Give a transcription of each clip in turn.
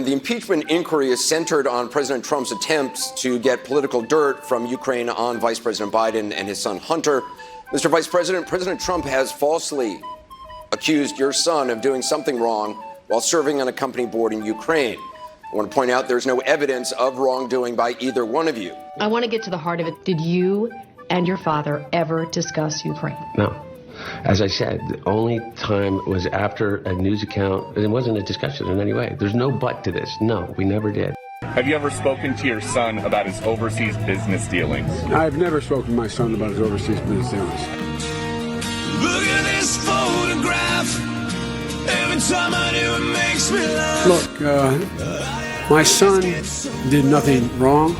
the impeachment inquiry is centered on President Trump's attempts to get political dirt from Ukraine on Vice President Biden and his son Hunter. Mr. Vice President, President Trump has falsely accused your son of doing something wrong while serving on a company board in Ukraine. I want to point out there's no evidence of wrongdoing by either one of you. I want to get to the heart of it. Did you and your father ever discuss Ukraine? No. As I said, the only time was after a news account. It wasn't a discussion in any way. There's no but to this. No, we never did. Have you ever spoken to your son about his overseas business dealings? I've never spoken to my son about his overseas business dealings. Look at this photograph. Every time I do it makes me laugh. Look, my son did nothing wrong.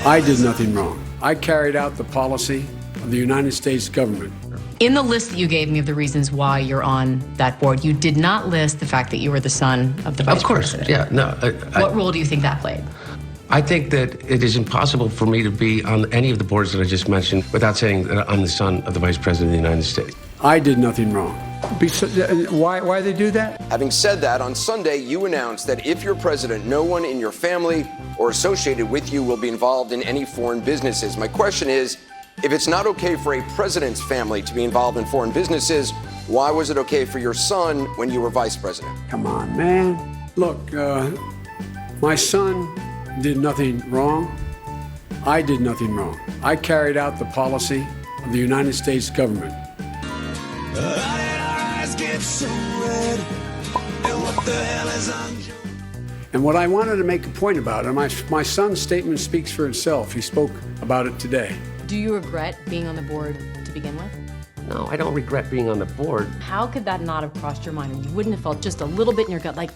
I did nothing wrong. I carried out the policy of the United States government. In the list that you gave me of the reasons why you're on that board, you did not list the fact that you were the son of the vice president. Yeah, no. What role do you think that played? I think that it is impossible for me to be on any of the boards that I just mentioned without saying that I'm the son of the Vice President of the United States. I did nothing wrong. Why they do that? Having said that, on Sunday, you announced that if you're president, no one in your family or associated with you will be involved in any foreign businesses. My question is, if it's not okay for a president's family to be involved in foreign businesses, why was it okay for your son when you were vice president? Come on, man. Look, my son did nothing wrong. I did nothing wrong. I carried out the policy of the United States government. And what I wanted to make a point about, and my son's statement speaks for itself. He spoke about it today. Do you regret being on the board to begin with? No, I don't regret being on the board. How could that not have crossed your mind? And you wouldn't have felt just a little bit in your gut, like,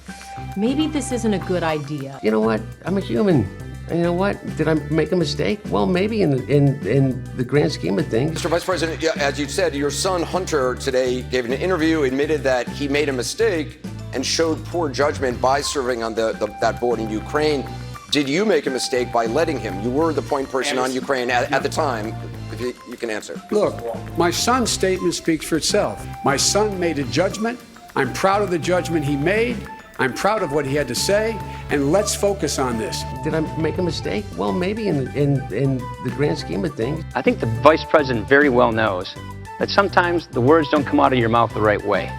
maybe this isn't a good idea. You know what? I'm a human. And you know what? Did I make a mistake? Well, maybe in the grand scheme of things. Mr. Vice President, as you said, your son Hunter today gave an interview, admitted that he made a mistake and showed poor judgment by serving on that board in Ukraine. Did you make a mistake by letting him? You were the point person on Ukraine at the time. If you can answer. Look, my son's statement speaks for itself. My son made a judgment. I'm proud of the judgment he made. I'm proud of what he had to say, and let's focus on this. Did I make a mistake? Well, maybe in the grand scheme of things. I think the vice president very well knows that sometimes the words don't come out of your mouth the right way.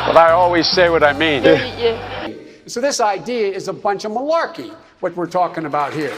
But I always say what I mean. So this idea is a bunch of malarkey, what we're talking about here.